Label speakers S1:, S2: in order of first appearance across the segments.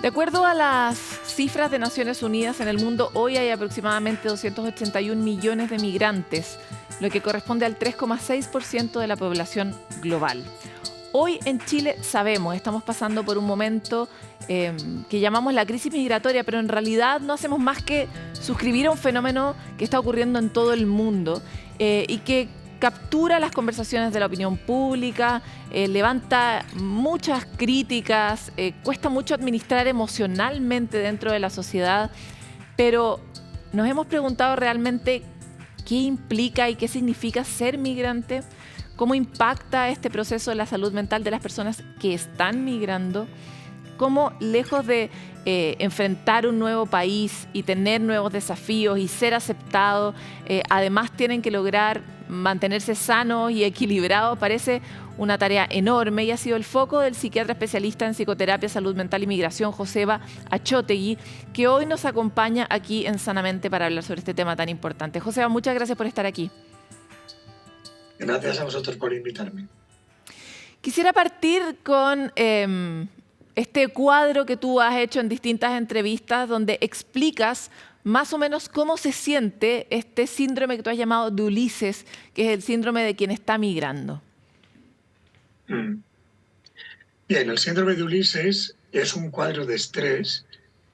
S1: De acuerdo a las cifras de Naciones Unidas, en el mundo hoy hay aproximadamente 281 millones de migrantes, lo que corresponde al 3,6% de la población global. Hoy en Chile estamos pasando por un momento que llamamos la crisis migratoria, pero en realidad no hacemos más que suscribir a un fenómeno que está ocurriendo en todo el mundo y que captura las conversaciones de la opinión pública, levanta muchas críticas, cuesta mucho administrar emocionalmente dentro de la sociedad, pero nos hemos preguntado realmente qué implica y qué significa ser migrante, cómo impacta este proceso en la salud mental de las personas que están migrando, cómo lejos de enfrentar un nuevo país y tener nuevos desafíos y ser aceptados, además tienen que lograr mantenerse sanos y equilibrados. Parece una tarea enorme y ha sido el foco del psiquiatra especialista en psicoterapia, salud mental y migración, Joseba Achotegui, que hoy nos acompaña aquí en Sanamente para hablar sobre este tema tan importante. Joseba, muchas gracias por estar aquí.
S2: Gracias a vosotros por invitarme.
S1: Quisiera partir con este cuadro que tú has hecho en distintas entrevistas donde explicas más o menos cómo se siente este síndrome que tú has llamado de Ulises, que es el síndrome de quien está migrando.
S2: Bien, el síndrome de Ulises es un cuadro de estrés,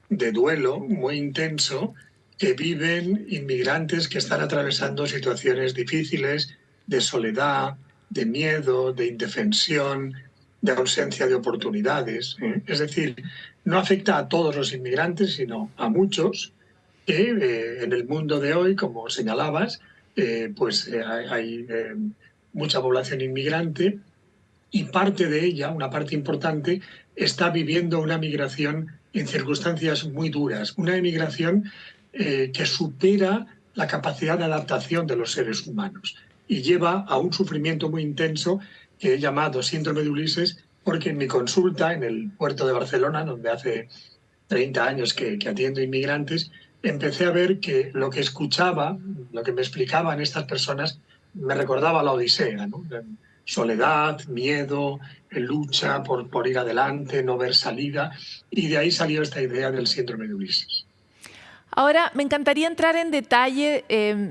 S2: de duelo muy intenso que viven inmigrantes que están atravesando situaciones difíciles de soledad, de miedo, de indefensión, de ausencia de oportunidades. Es decir, no afecta a todos los inmigrantes, sino a muchos que en el mundo de hoy, como señalabas, hay mucha población inmigrante y parte de ella, una parte importante, está viviendo una migración en circunstancias muy duras, una emigración que supera la capacidad de adaptación de los seres humanos y lleva a un sufrimiento muy intenso que he llamado síndrome de Ulises, porque en mi consulta en el puerto de Barcelona, donde hace 30 años que atiendo inmigrantes, empecé a ver que lo que escuchaba, lo que me explicaban estas personas, me recordaba a la Odisea, ¿no? Soledad, miedo, lucha por ir adelante, no ver salida, y de ahí salió esta idea del síndrome de Ulises.
S1: Ahora, me encantaría entrar en detalle,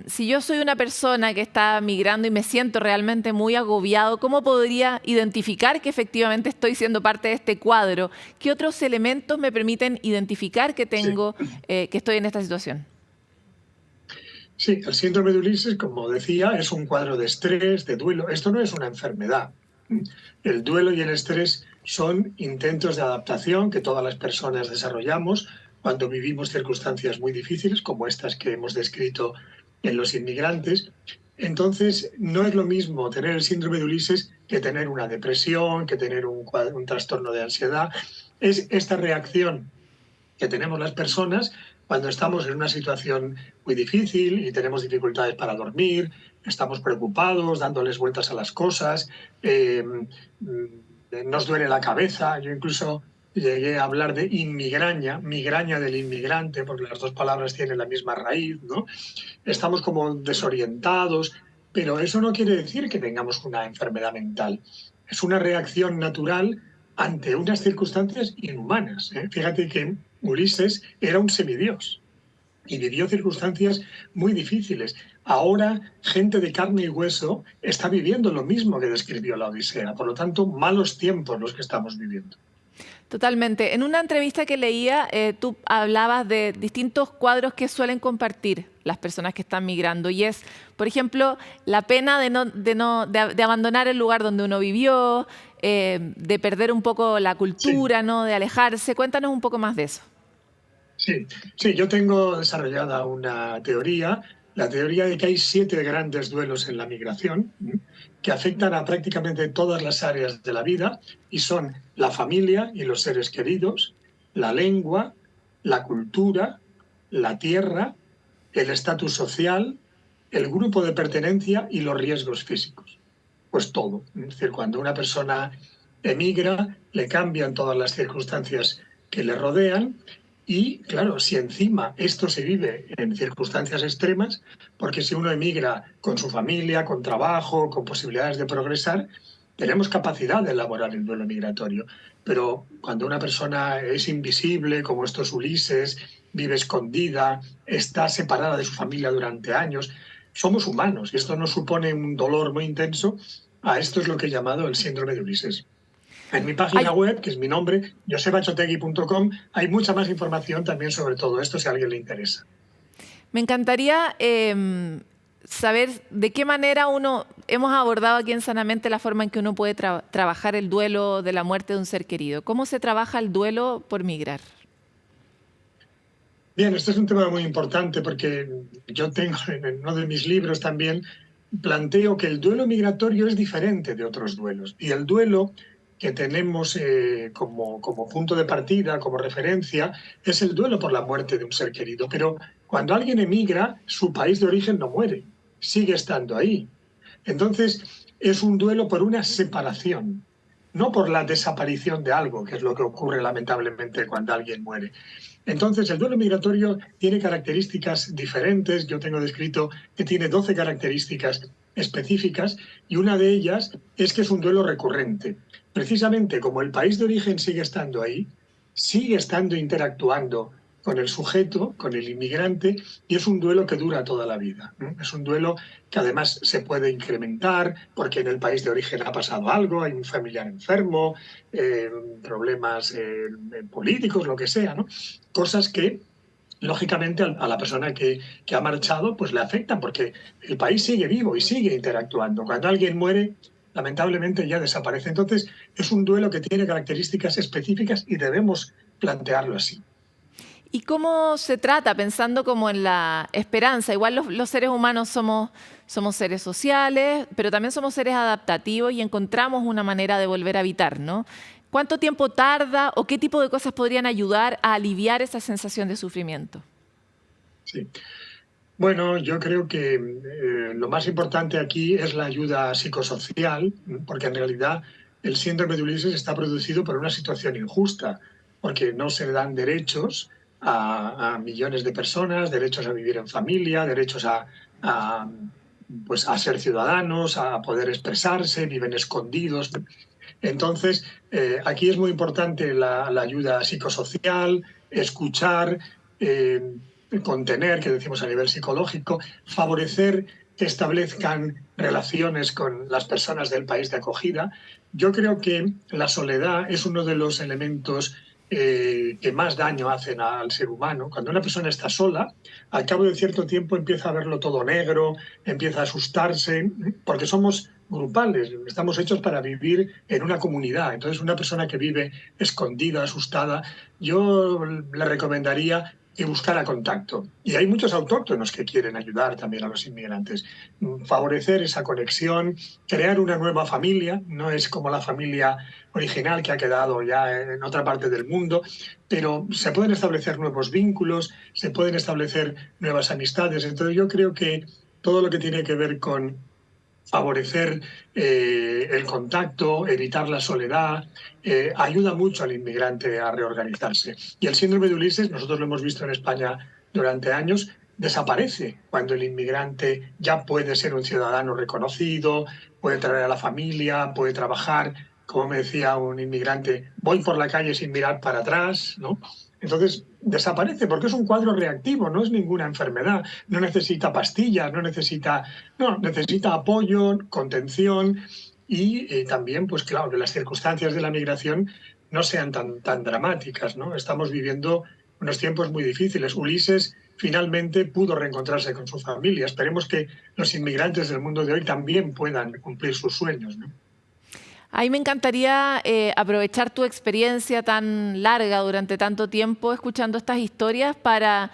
S1: si yo soy una persona que está migrando y me siento realmente muy agobiado, ¿cómo podría identificar que efectivamente estoy siendo parte de este cuadro? ¿Qué otros elementos me permiten identificar que que estoy en esta situación?
S2: Sí, el síndrome de Ulises, como decía, es un cuadro de estrés, de duelo. Esto no es una enfermedad. El duelo y el estrés son intentos de adaptación que todas las personas desarrollamos cuando vivimos circunstancias muy difíciles, como estas que hemos descrito en los inmigrantes. Entonces, no es lo mismo tener el síndrome de Ulises que tener una depresión, que tener un trastorno de ansiedad. Es esta reacción que tenemos las personas cuando estamos en una situación muy difícil y tenemos dificultades para dormir, estamos preocupados, dándoles vueltas a las cosas, nos duele la cabeza. Yo incluso llegué a hablar de inmigraña, migraña del inmigrante, porque las dos palabras tienen la misma raíz, ¿no? Estamos como desorientados, pero eso no quiere decir que tengamos una enfermedad mental. Es una reacción natural ante unas circunstancias inhumanas. Fíjate que Ulises era un semidios y vivió circunstancias muy difíciles. Ahora, gente de carne y hueso está viviendo lo mismo que describió la Odisea. Por lo tanto, malos tiempos los que estamos viviendo.
S1: Totalmente. En una entrevista que leía, tú hablabas de distintos cuadros que suelen compartir las personas que están migrando. Y es, por ejemplo, la pena de abandonar el lugar donde uno vivió, de perder un poco la cultura, sí, ¿no? De alejarse. Cuéntanos un poco más de eso.
S2: Sí, yo tengo desarrollada una teoría, la teoría de que hay 7 grandes duelos en la migración que afectan a prácticamente todas las áreas de la vida y son la familia y los seres queridos, la lengua, la cultura, la tierra, el estatus social, el grupo de pertenencia y los riesgos físicos. Pues todo. Es decir, cuando una persona emigra, le cambian todas las circunstancias que le rodean. Y, claro, si encima esto se vive en circunstancias extremas, porque si uno emigra con su familia, con trabajo, con posibilidades de progresar, tenemos capacidad de elaborar el duelo migratorio, pero cuando una persona es invisible, como estos Ulises, vive escondida, está separada de su familia durante años, somos humanos y esto nos supone un dolor muy intenso. A esto es lo que he llamado el síndrome de Ulises. En mi página
S1: Ay,
S2: web, que es mi nombre, josebachotegui.com, hay mucha más información también sobre todo esto si a alguien le interesa.
S1: me encantaría saber de qué manera hemos abordado aquí en Sanamente la forma en que uno puede trabajar el duelo de la muerte de un ser querido. ¿Cómo se trabaja el duelo por migrar?
S2: Bien, este es un tema muy importante porque yo tengo en uno de mis libros también planteo que el duelo migratorio es diferente de otros duelos y el duelo que tenemos como punto de partida, como referencia, es el duelo por la muerte de un ser querido. Pero cuando alguien emigra, su país de origen no muere, sigue estando ahí. Entonces, es un duelo por una separación, no por la desaparición de algo, que es lo que ocurre lamentablemente cuando alguien muere. Entonces, el duelo migratorio tiene características diferentes. Yo tengo descrito que tiene 12 características específicas y una de ellas es que es un duelo recurrente. Precisamente como el país de origen sigue estando ahí, sigue estando interactuando con el sujeto, con el inmigrante, y es un duelo que dura toda la vida. Es un duelo que además se puede incrementar porque en el país de origen ha pasado algo, hay un familiar enfermo, problemas políticos, lo que sea, ¿no? Cosas que lógicamente a la persona que ha marchado pues le afectan porque el país sigue vivo y sigue interactuando. Cuando alguien muere, lamentablemente ya desaparece. Entonces es un duelo que tiene características específicas y debemos plantearlo así.
S1: ¿Y cómo se trata? Pensando como en la esperanza. Igual los seres humanos somos seres sociales, pero también somos seres adaptativos y encontramos una manera de volver a habitar, ¿no? ¿Cuánto tiempo tarda o qué tipo de cosas podrían ayudar a aliviar esa sensación de sufrimiento?
S2: Sí. Bueno, yo creo que lo más importante aquí es la ayuda psicosocial, porque en realidad el síndrome de Ulises está producido por una situación injusta, porque no se le dan derechos a millones de personas, derechos a vivir en familia, derechos pues a ser ciudadanos, a poder expresarse, viven escondidos. Entonces, aquí es muy importante la ayuda psicosocial, escuchar, contener, que decimos a nivel psicológico, favorecer que establezcan relaciones con las personas del país de acogida. Yo creo que la soledad es uno de los elementos que más daño hacen al ser humano. Cuando una persona está sola, al cabo de cierto tiempo empieza a verlo todo negro, empieza a asustarse, porque somos grupales, estamos hechos para vivir en una comunidad. Entonces, una persona que vive escondida, asustada, yo le recomendaría que buscara contacto. Y hay muchos autóctonos que quieren ayudar también a los inmigrantes. Favorecer esa conexión, crear una nueva familia, no es como la familia original que ha quedado ya en otra parte del mundo, pero se pueden establecer nuevos vínculos, se pueden establecer nuevas amistades. Entonces yo creo que todo lo que tiene que ver con favorecer el contacto, evitar la soledad, ayuda mucho al inmigrante a reorganizarse. Y el síndrome de Ulises, nosotros lo hemos visto en España durante años, desaparece cuando el inmigrante ya puede ser un ciudadano reconocido, puede traer a la familia, puede trabajar. Como me decía un inmigrante, voy por la calle sin mirar para atrás, ¿no? Entonces desaparece porque es un cuadro reactivo, no es ninguna enfermedad, no necesita pastillas, necesita apoyo, contención y también, pues claro, que las circunstancias de la migración no sean tan dramáticas, ¿no? Estamos viviendo unos tiempos muy difíciles. Ulises finalmente pudo reencontrarse con su familia. Esperemos que los inmigrantes del mundo de hoy también puedan cumplir sus sueños, ¿no?
S1: Ahí me encantaría aprovechar tu experiencia tan larga durante tanto tiempo escuchando estas historias para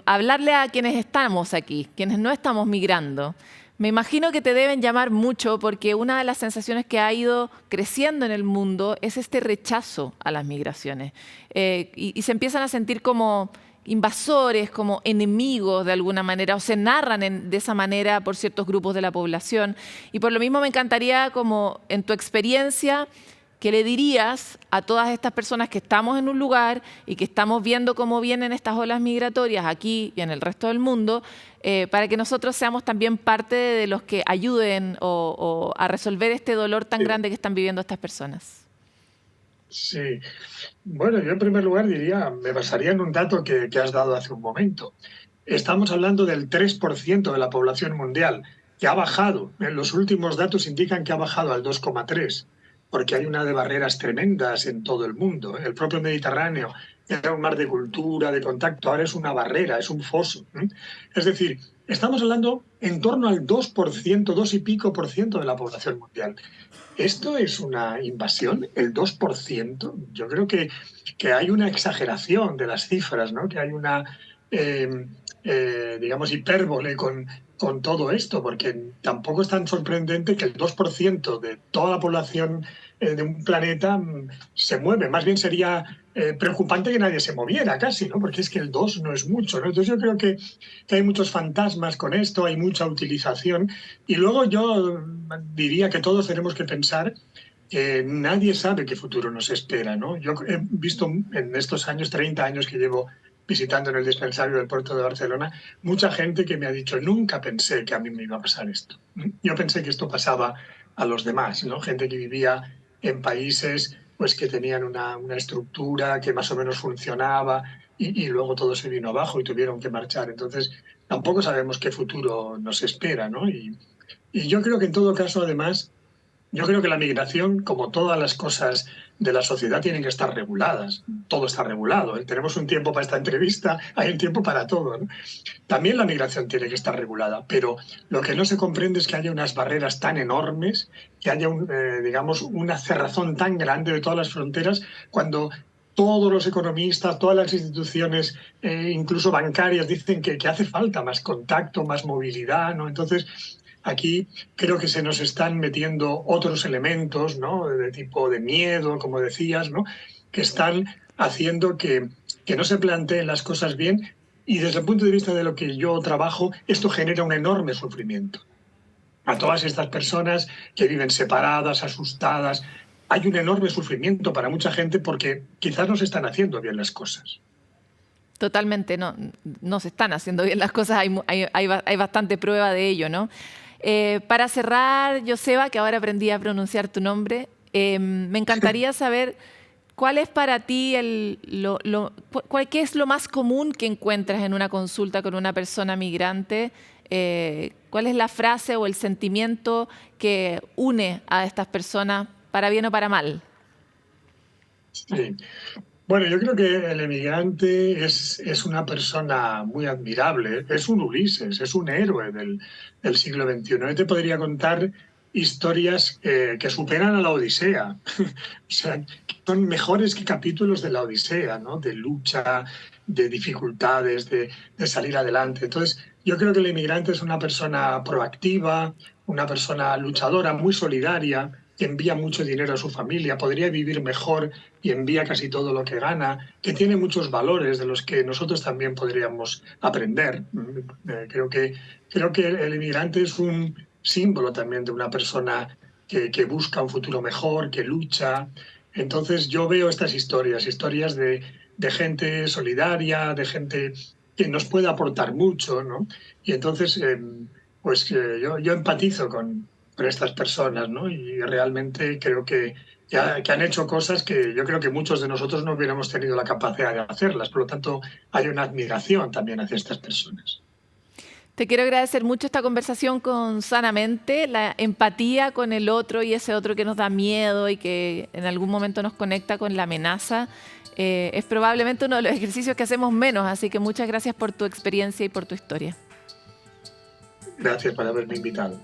S1: hablarle a quienes estamos aquí, quienes no estamos migrando. Me imagino que te deben llamar mucho porque una de las sensaciones que ha ido creciendo en el mundo es este rechazo a las migraciones. Y se empiezan a sentir como invasores, como enemigos de alguna manera, o se narran de esa manera por ciertos grupos de la población. Y por lo mismo me encantaría, como en tu experiencia, ¿qué le dirías a todas estas personas que estamos en un lugar y que estamos viendo cómo vienen estas olas migratorias aquí y en el resto del mundo, para que nosotros seamos también parte de los que ayuden o a resolver este dolor tan grande que están viviendo estas personas?
S2: Sí. Bueno, yo en primer lugar diría, me basaría en un dato que has dado hace un momento. Estamos hablando del 3% de la población mundial, que ha bajado. Los últimos datos indican que ha bajado al 2,3%, porque hay una de barreras tremendas en todo el mundo. El propio Mediterráneo era un mar de cultura, de contacto, ahora es una barrera, es un foso. Es decir, estamos hablando en torno al 2%, 2 y pico por ciento de la población mundial. ¿Esto es una invasión? ¿El 2%? Yo creo que hay una exageración de las cifras, ¿no? Que hay una, digamos, hipérbole con todo esto, porque tampoco es tan sorprendente que el 2% de toda la población de un planeta se mueve. Más bien sería preocupante que nadie se moviera casi, ¿no? Porque es que el 2 no es mucho, ¿no? Entonces yo creo que hay muchos fantasmas con esto, hay mucha utilización. Y luego yo diría que todos tenemos que pensar que nadie sabe qué futuro nos espera, ¿no? Yo he visto en estos años, 30 años que llevo visitando en el dispensario del puerto de Barcelona, mucha gente que me ha dicho, nunca pensé que a mí me iba a pasar esto. Yo pensé que esto pasaba a los demás, ¿no? Gente que vivía en países pues, que tenían una estructura que más o menos funcionaba y luego todo se vino abajo y tuvieron que marchar. Entonces, tampoco sabemos qué futuro nos espera, ¿no? Y yo creo que en todo caso, además, yo creo que la migración, como todas las cosas de la sociedad, tienen que estar reguladas. Todo está regulado. Tenemos un tiempo para esta entrevista, hay un tiempo para todo, ¿no? También la migración tiene que estar regulada, pero lo que no se comprende es que haya unas barreras tan enormes, que haya, digamos, una cerrazón tan grande de todas las fronteras, cuando todos los economistas, todas las instituciones, incluso bancarias, dicen que hace falta más contacto, más movilidad, ¿no? Entonces, aquí creo que se nos están metiendo otros elementos, ¿no? De tipo de miedo, como decías, ¿no? Que están haciendo que no se planteen las cosas bien. Y desde el punto de vista de lo que yo trabajo, esto genera un enorme sufrimiento. A todas estas personas que viven separadas, asustadas, hay un enorme sufrimiento para mucha gente porque quizás no se están haciendo bien las cosas.
S1: Totalmente, no se están haciendo bien las cosas, hay bastante prueba de ello, ¿no? Para cerrar, Joseba, que ahora aprendí a pronunciar tu nombre, me encantaría saber cuál es para ti, qué es lo más común que encuentras en una consulta con una persona migrante. ¿Cuál es la frase o el sentimiento que une a estas personas, para bien o para mal?
S2: Sí. Bueno, yo creo que el emigrante es una persona muy admirable, es un Ulises, es un héroe del siglo XXI. Yo te podría contar historias que superan a la Odisea, o sea, que son mejores que capítulos de la Odisea, ¿no? De lucha, de dificultades, de salir adelante. Entonces, yo creo que el emigrante es una persona proactiva, una persona luchadora, muy solidaria, que envía mucho dinero a su familia, podría vivir mejor y envía casi todo lo que gana, que tiene muchos valores de los que nosotros también podríamos aprender. Creo que el inmigrante es un símbolo también de una persona que busca un futuro mejor, que lucha. Entonces yo veo estas historias de gente solidaria, de gente que nos puede aportar mucho, ¿no? Y entonces, yo empatizo con estas personas, ¿no? Y realmente creo que han hecho cosas que yo creo que muchos de nosotros no hubiéramos tenido la capacidad de hacerlas. Por lo tanto, hay una admiración también hacia estas personas.
S1: Te quiero agradecer mucho esta conversación con Sanamente, la empatía con el otro y ese otro que nos da miedo y que en algún momento nos conecta con la amenaza. Es probablemente uno de los ejercicios que hacemos menos, así que muchas gracias por tu experiencia y por tu historia.
S2: Gracias por haberme invitado.